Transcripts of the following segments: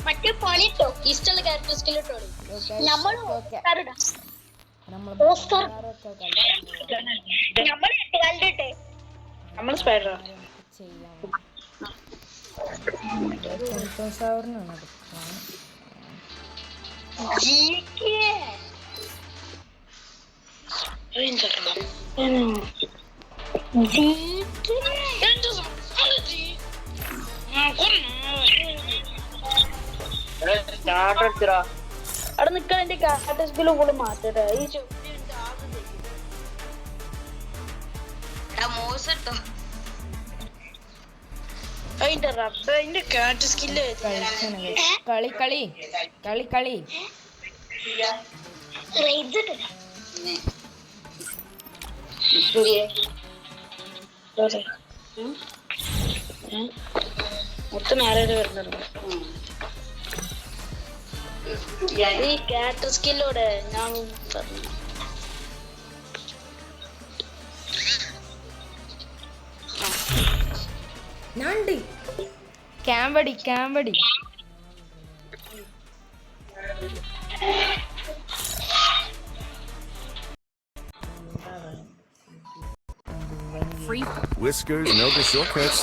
മറ്റേ പണിട്ടോ ഇഷ്ടമുള്ള ക്യാരക്ടർ സ്കില്ലിട്ടോ നമ്മള് നമ്മള് സ്പൈഡർ അവിടെ നിക്കാൻ എന്റെ കാറ്റസ്കില് കൂടെ മാറ്റട്ടെ ഈ അതിന്റെ റബ്ബ് അതിന്റെ കാറ്റസ്കില് കളി കളി കളി കളി മൊത്തം ആരാണ് വരുന്നത് ഈ ക്യാരക്ടർ സ്കില്ലോടെ ഞാൻ പറഞ്ഞു ക്യാമ്പടി ക്യാമ്പടി Whiskers, no good shortcuts.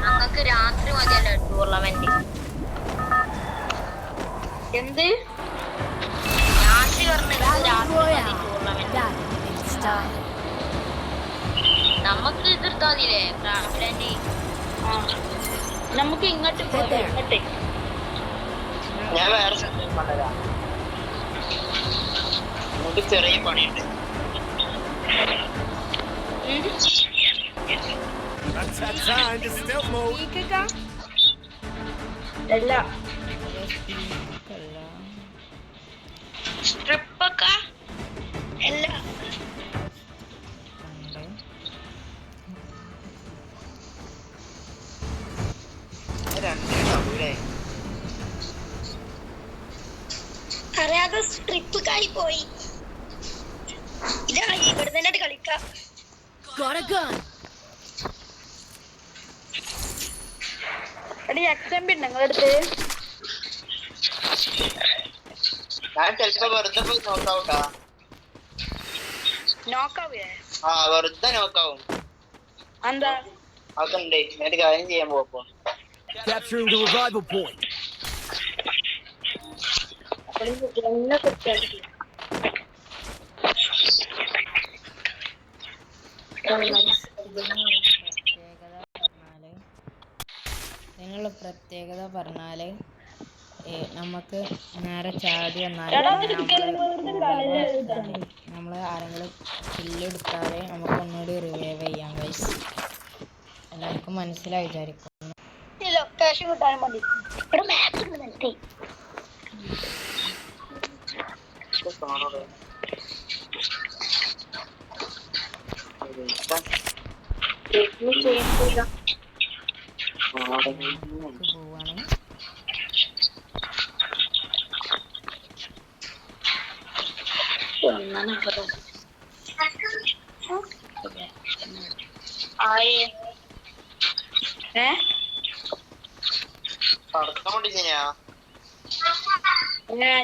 ഞങ്ങൾക്ക് രാത്രി മതിയല്ലോ ടൂർണമെന്റ്. എന്ത് രാത്രി ടൂർണമെന്റ് നമുക്ക് എതിർത്താതില്ലേ ക്രാഫ്റ്റ്ലാൻഡ്. നമുക്ക് ഇങ്ങോട്ട് ഇങ്ങോട്ട് ഞാൻ വേറെ നമുക്ക് ചെറിയ പണിയുണ്ട്. That's that time to stealth mode. അല്ല സ്ട്രിപ്പൊക്കെ അല്ല അറിയാതെ സ്ട്രിപ്പ് കായി പോയി. ഇതാണ് ഇവിടെ തന്നെ കളിക്കാം. എടി എക്സാമ്പി നിങ്ങളടുത്ത് ഞാൻ ചിലപ്പോ വെറുതെ പോയി നോക്കാവൂട്ടാ. നോക്കാവേ വെറുതെ നോക്കാവും. എന്താ അതുണ്ട് ഞാൻ കാര്യം ചെയ്യാൻ പോപ്പോ. Capturing the revival point. ഇതിനുള്ള പ്രത്യേകത പറഞ്ഞാല് നമുക്ക് നേരെ ചാടി വന്നാൽ നമ്മള് ആരെങ്കിലും കില്ലെടുത്താല് നമുക്ക് ഒന്നുകൂടി റിവൈവ് ചെയ്യാം ഗൈസ്. എല്ലാവർക്കും മനസ്സിലായി വിചാരിക്കും. ലൊക്കേഷൻ കിട്ടാൻ മതി. പോവാണ്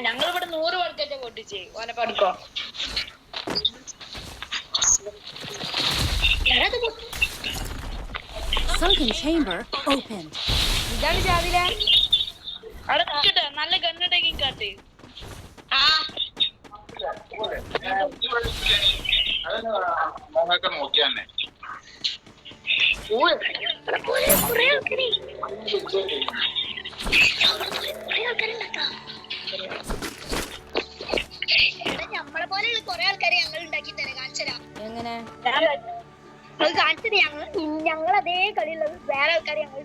ഞങ്ങളിവിടെ 100 വർക്കറ്റ പൊട്ടിച്ച് ഓനെ പഠിക്കോ. ഇതാണ് ചാതില. അവിടെ നിൽക്കട്ടെ, നല്ല ഗണ്ണിട്ടേക്ക് കാട്ട്. നോക്കിയാന്നെ നമ്മളെ പോലെയുള്ള കുറെ ആൾക്കാരെ ഞങ്ങൾ ഉണ്ടാക്കി തരാം. കാണിച്ചരാ എങ്ങനെ അത് കാണിച്ചത് ഞങ്ങൾ അതേ കളിയുള്ളത് വേറെ ആൾക്കാർ ഞങ്ങൾ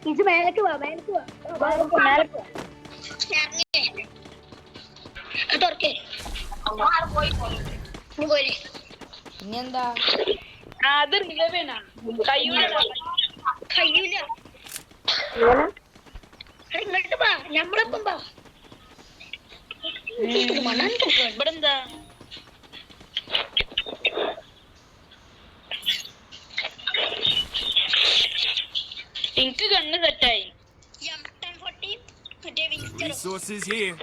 ഇത് മേലേക്ക് പോവാ തുറക്കേ പോരെ ഇനിയെന്താ അത് റിലവേനാ കഴിയൂല ഇങ്ങോട്ട് വാ ഞമ്മളൊപ്പം വാ ഇവിടെ എന്താ എനിക്ക് കണ്ണ് തെറ്റായി Resources here.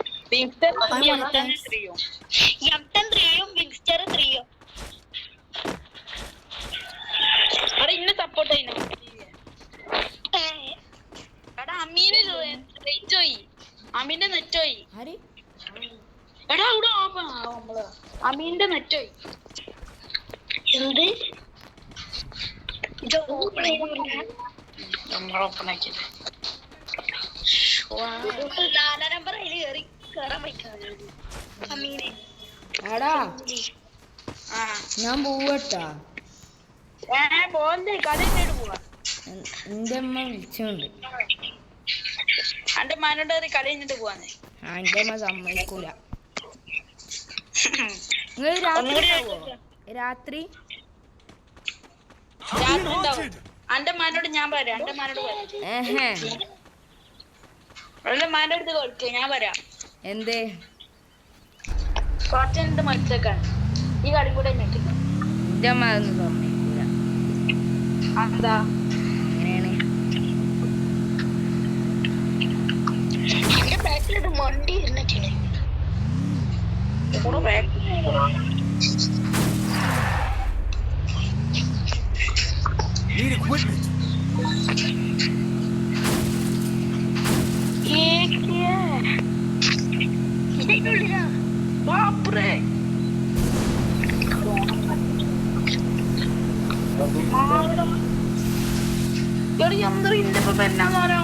ഇന്ന് സപ്പോർട്ട് ചെയ്യുന്നു എടാ അമ്മീനെ നെറ്റോയി അമ്മീന്റെ നെറ്റോയി ആര് എടാ ഇവിടെ ഓപ്പൺ അമ്മീന്റെ നെറ്റോയി എന്ത് ഓപ്പൺ ആക്കി നാലാം നമ്പർ അതിൽ കേറാൻ പറ്റാ അമ്മീനെ എടാ ആ ഞാൻ പോവട്ടാ പോന്നേ കടയിലോട്ട് പോവാ എന്റെ അമ്മ വിളിച്ചോണ്ട് അന്റെ മാനോട് കളി കഴിഞ്ഞിട്ട് പോവാന്നേ എന്റെ അമ്മ സമ്മതിക്കൂല നിങ്ങൾ രാത്രി പോവോ? രാത്രി അന്റെ മാനോട് ഞാൻ പറയാം അന്റെ മാനോട് ഏഹേ അന്റെ മാനോട് ഇത് കൊടുക്ക ഞാൻ പറയാം എന്തേ കുറച്ചെന്ത് മത്സരക്കാണ് ഈ കളി കൂടെ ഞെട്ടില്ല എന്റെ അമ്മ അതൊന്നും സമ്മതിക്കൂല എന്താ അങ്ങനെയാണ് എന്റെ ബാക്കിലൊരു വണ്ടി ഇരുന്നിട്ടില്ലേ Need equipment. ബാപ്പറേ യന്ത്രിന്റെ പെണ്ണാകാനോ